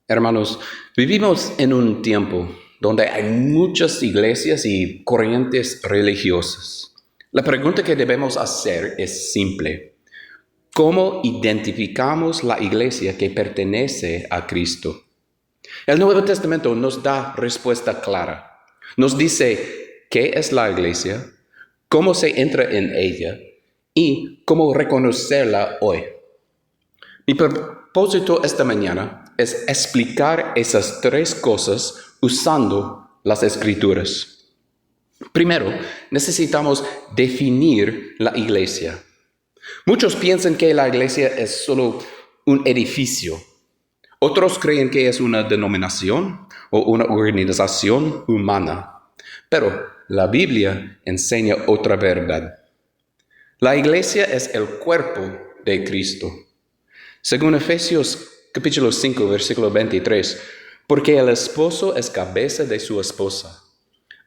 Hermanos, vivimos en un tiempo donde hay muchas iglesias y corrientes religiosas. La pregunta que debemos hacer es simple. ¿Cómo identificamos la iglesia que pertenece a Cristo? El Nuevo Testamento nos da respuesta clara. Nos dice qué es la iglesia, cómo se entra en ella y cómo reconocerla hoy. Mi propósito esta mañana es explicar esas tres cosas usando las Escrituras. Primero, necesitamos definir la iglesia. Muchos piensan que la iglesia es solo un edificio. Otros creen que es una denominación o una organización humana. Pero la Biblia enseña otra verdad. La iglesia es el cuerpo de Cristo. Según Efesios capítulo 5, versículo 23, porque el esposo es cabeza de su esposa,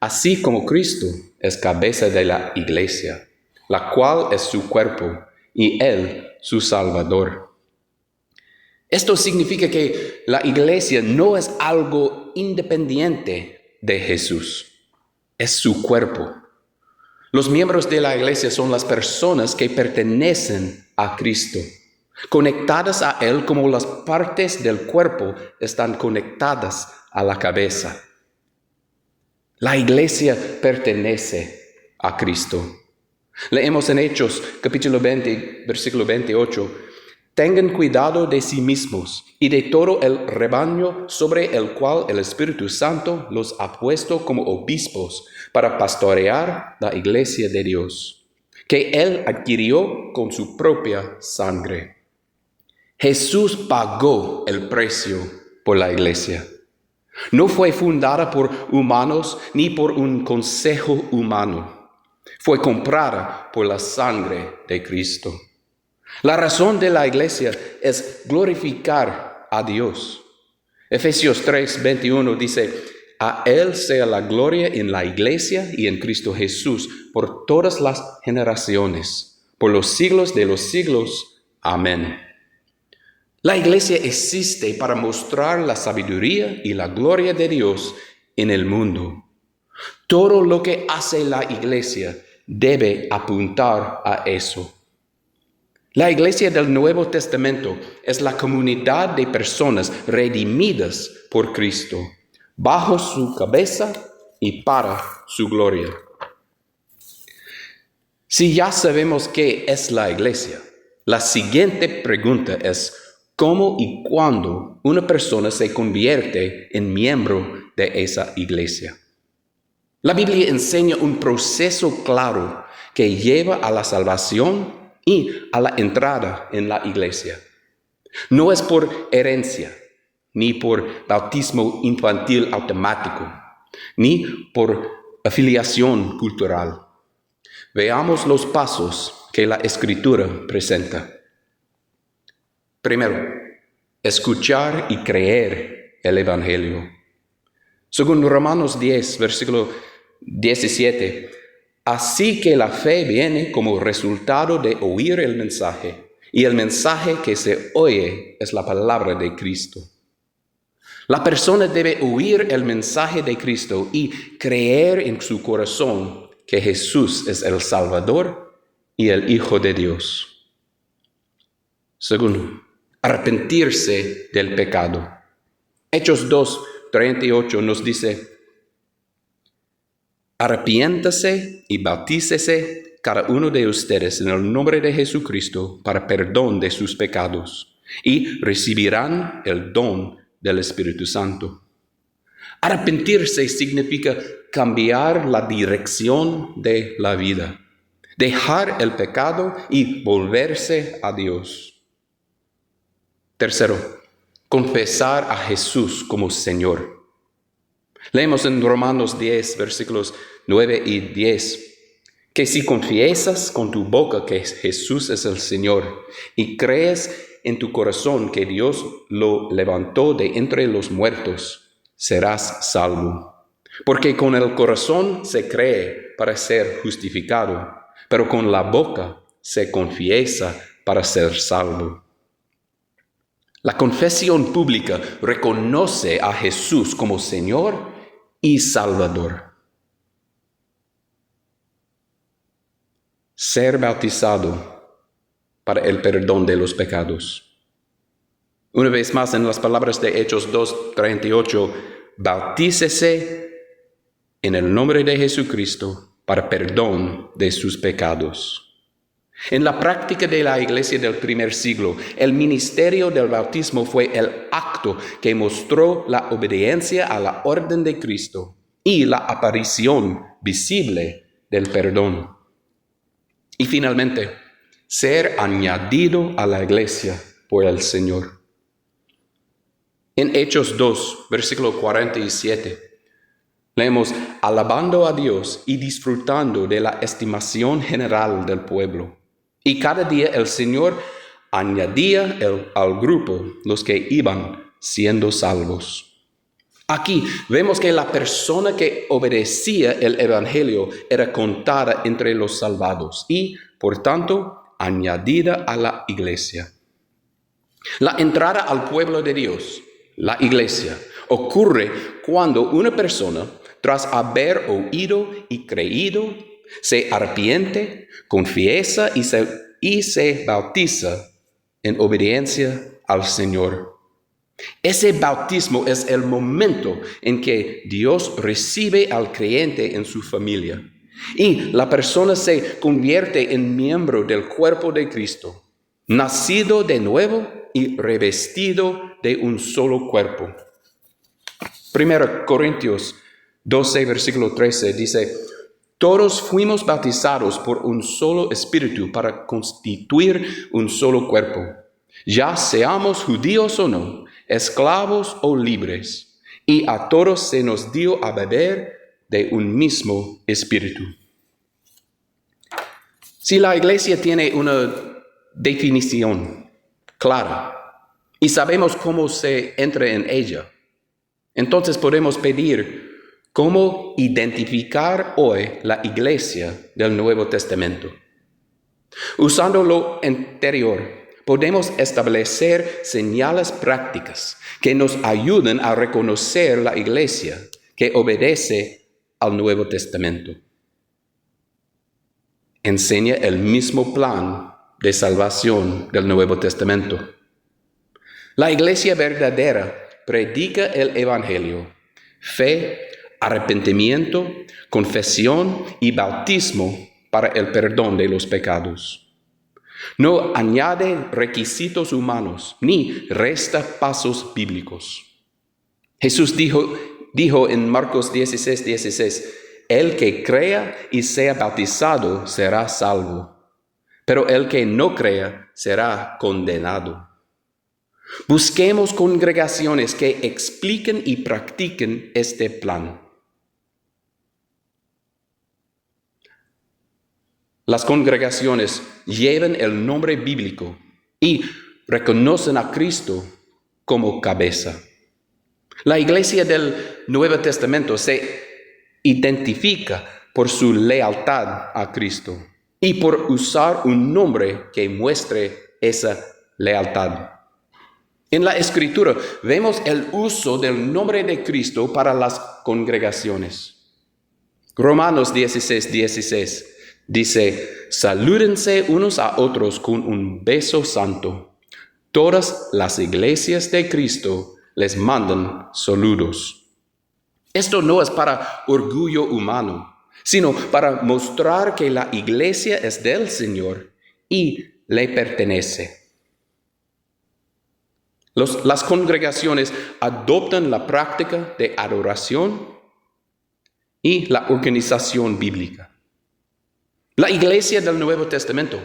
así como Cristo es cabeza de la iglesia, la cual es su cuerpo, y Él su Salvador. Esto significa que la iglesia no es algo independiente de Jesús, es su cuerpo. Los miembros de la iglesia son las personas que pertenecen a Cristo, conectadas a Él como las partes del cuerpo están conectadas a la cabeza. La iglesia pertenece a Cristo. Leemos en Hechos, capítulo 20, versículo 28, tengan cuidado de sí mismos y de todo el rebaño sobre el cual el Espíritu Santo los ha puesto como obispos para pastorear la iglesia de Dios, que Él adquirió con su propia sangre. Jesús pagó el precio por la iglesia. No fue fundada por humanos ni por un consejo humano. Fue comprada por la sangre de Cristo. La razón de la iglesia es glorificar a Dios. Efesios 3, 21 dice, a Él sea la gloria en la iglesia y en Cristo Jesús por todas las generaciones, por los siglos de los siglos. Amén. La iglesia existe para mostrar la sabiduría y la gloria de Dios en el mundo. Todo lo que hace la iglesia debe apuntar a eso. La iglesia del Nuevo Testamento es la comunidad de personas redimidas por Cristo, bajo su cabeza y para su gloria. Si ya sabemos qué es la iglesia, la siguiente pregunta es ¿cómo y cuándo una persona se convierte en miembro de esa iglesia? La Biblia enseña un proceso claro que lleva a la salvación y a la entrada en la iglesia. No es por herencia, ni por bautismo infantil automático, ni por afiliación cultural. Veamos los pasos que la Escritura presenta. Primero, escuchar y creer el Evangelio. Según Romanos 10, versículo 17, así que la fe viene como resultado de oír el mensaje, y el mensaje que se oye es la palabra de Cristo. La persona debe oír el mensaje de Cristo y creer en su corazón que Jesús es el Salvador y el Hijo de Dios. Segundo, arrepentirse del pecado. Hechos 2, 38 nos dice, arrepiéntase y bautícese cada uno de ustedes en el nombre de Jesucristo para perdón de sus pecados y recibirán el don del Espíritu Santo. Arrepentirse significa cambiar la dirección de la vida, dejar el pecado y volverse a Dios. Tercero, confesar a Jesús como Señor. Leemos en Romanos 10, versículos 9 y 10, que si confiesas con tu boca que Jesús es el Señor y crees en tu corazón que Dios lo levantó de entre los muertos, serás salvo. Porque con el corazón se cree para ser justificado, pero con la boca se confiesa para ser salvo. La confesión pública reconoce a Jesús como Señor y Salvador. Ser bautizado para el perdón de los pecados. Una vez más, en las palabras de Hechos 2:38, bautícese en el nombre de Jesucristo para perdón de sus pecados. En la práctica de la iglesia del primer siglo, el ministerio del bautismo fue el acto que mostró la obediencia a la orden de Cristo y la aparición visible del perdón. Y finalmente, ser añadido a la iglesia por el Señor. En Hechos 2, versículo 47, leemos, alabando a Dios y disfrutando de la estimación general del pueblo. Y cada día el Señor añadía al grupo los que iban siendo salvos. Aquí vemos que la persona que obedecía el Evangelio era contada entre los salvados y, por tanto, añadida a la iglesia. La entrada al pueblo de Dios, la iglesia, ocurre cuando una persona, tras haber oído y creído, se arrepiente, confiesa y se bautiza en obediencia al Señor. Ese bautismo es el momento en que Dios recibe al creyente en su familia y la persona se convierte en miembro del cuerpo de Cristo, nacido de nuevo y revestido de un solo cuerpo. 1 Corintios 12, versículo 13 dice, todos fuimos bautizados por un solo espíritu para constituir un solo cuerpo, ya seamos judíos o no, esclavos o libres, y a todos se nos dio a beber de un mismo espíritu. Si la iglesia tiene una definición clara y sabemos cómo se entra en ella, entonces podemos pedir cómo identificar hoy la iglesia del Nuevo Testamento. Usando lo anterior, podemos establecer señales prácticas que nos ayuden a reconocer la iglesia que obedece al Nuevo Testamento. Enseña el mismo plan de salvación del Nuevo Testamento. La iglesia verdadera predica el Evangelio, fe, arrepentimiento, confesión y bautismo para el perdón de los pecados. No añade requisitos humanos ni resta pasos bíblicos. Jesús dijo en Marcos 16:16, el que crea y sea bautizado será salvo, pero el que no crea será condenado. Busquemos congregaciones que expliquen y practiquen este plan. Las congregaciones llevan el nombre bíblico y reconocen a Cristo como cabeza. La iglesia del Nuevo Testamento se identifica por su lealtad a Cristo y por usar un nombre que muestre esa lealtad. En la Escritura vemos el uso del nombre de Cristo para las congregaciones. Romanos 16:16 dice, salúdense unos a otros con un beso santo. Todas las iglesias de Cristo les mandan saludos. Esto no es para orgullo humano, sino para mostrar que la iglesia es del Señor y le pertenece. Las congregaciones adoptan la práctica de adoración y la organización bíblica. La iglesia del Nuevo Testamento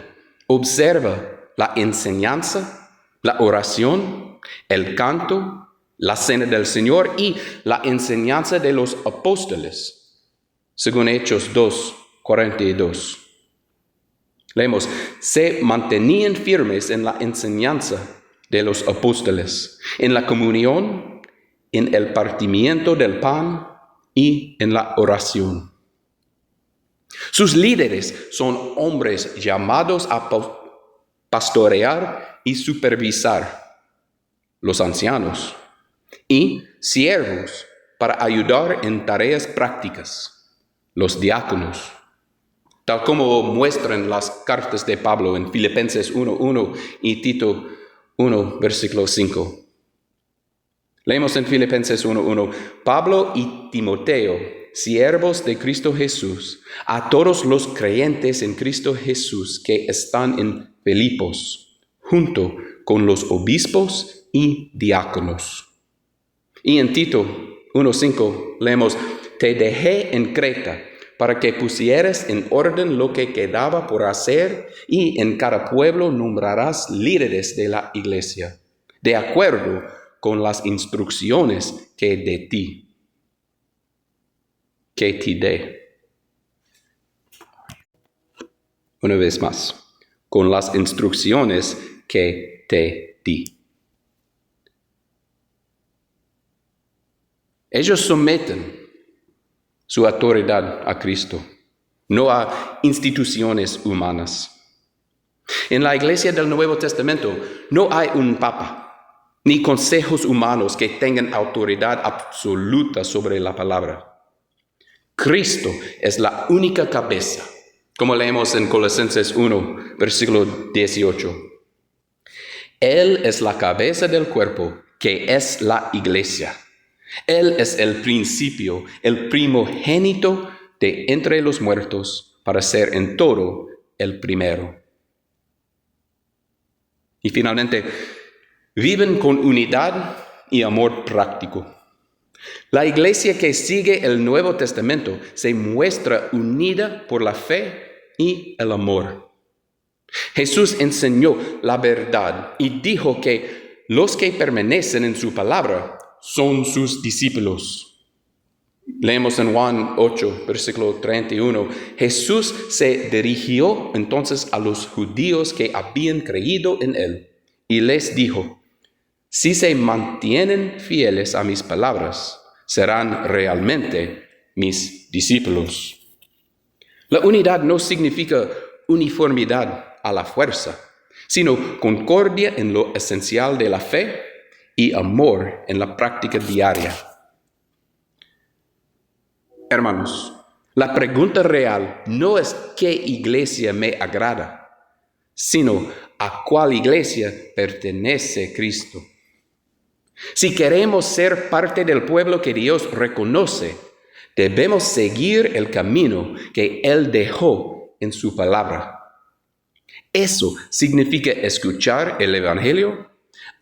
observa la enseñanza, la oración, el canto, la cena del Señor y la enseñanza de los apóstoles, según Hechos 2:42. Leemos, se mantenían firmes en la enseñanza de los apóstoles, en la comunión, en el partimiento del pan y en la oración. Sus líderes son hombres llamados a pastorear y supervisar. los ancianos, y siervos para ayudar en tareas prácticas, los diáconos, tal como muestran las cartas de Pablo en Filipenses 1:1 y Tito 1, versículo 5. Leemos en Filipenses 1:1, Pablo y Timoteo, siervos de Cristo Jesús, a todos los creyentes en Cristo Jesús que están en Filipos, junto con los obispos y diáconos. Y en Tito 1:5 leemos, te dejé en Creta para que pusieras en orden lo que quedaba por hacer y en cada pueblo nombrarás líderes de la iglesia, de acuerdo con las instrucciones que te dé. Una vez más, con las instrucciones que te di. Ellos someten su autoridad a Cristo, no a instituciones humanas. En la iglesia del Nuevo Testamento no hay un papa, ni consejos humanos que tengan autoridad absoluta sobre la palabra. Cristo es la única cabeza, como leemos en Colosenses 1, versículo 18. Él es la cabeza del cuerpo, que es la iglesia. Él es el principio, el primogénito de entre los muertos, para ser en todo el primero. Y finalmente, viven con unidad y amor práctico. La iglesia que sigue el Nuevo Testamento se muestra unida por la fe y el amor. Jesús enseñó la verdad y dijo que los que permanecen en su palabra son sus discípulos. Leemos en Juan 8, versículo 31. Jesús se dirigió entonces a los judíos que habían creído en él y les dijo, si se mantienen fieles a mis palabras, serán realmente mis discípulos. La unidad no significa uniformidad a la fuerza, sino concordia en lo esencial de la fe y amor en la práctica diaria. Hermanos, la pregunta real no es qué iglesia me agrada, sino a cuál iglesia pertenece Cristo. Si queremos ser parte del pueblo que Dios reconoce, debemos seguir el camino que Él dejó en su palabra. Eso significa escuchar el Evangelio,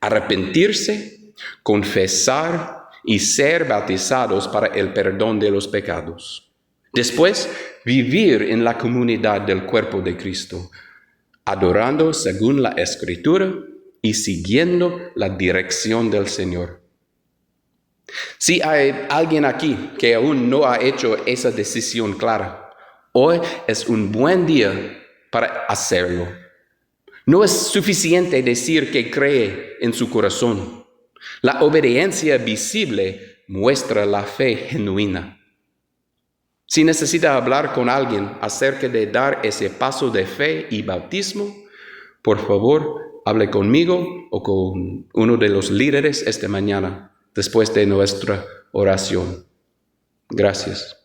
arrepentirse, confesar y ser bautizados para el perdón de los pecados. Después, vivir en la comunidad del cuerpo de Cristo, adorando según la Escritura y siguiendo la dirección del Señor. Si hay alguien aquí que aún no ha hecho esa decisión clara, hoy es un buen día para hacerlo. No es suficiente decir que cree en su corazón. La obediencia visible muestra la fe genuina. Si necesita hablar con alguien acerca de dar ese paso de fe y bautismo, por favor, hable conmigo o con uno de los líderes esta mañana, después de nuestra oración. Gracias.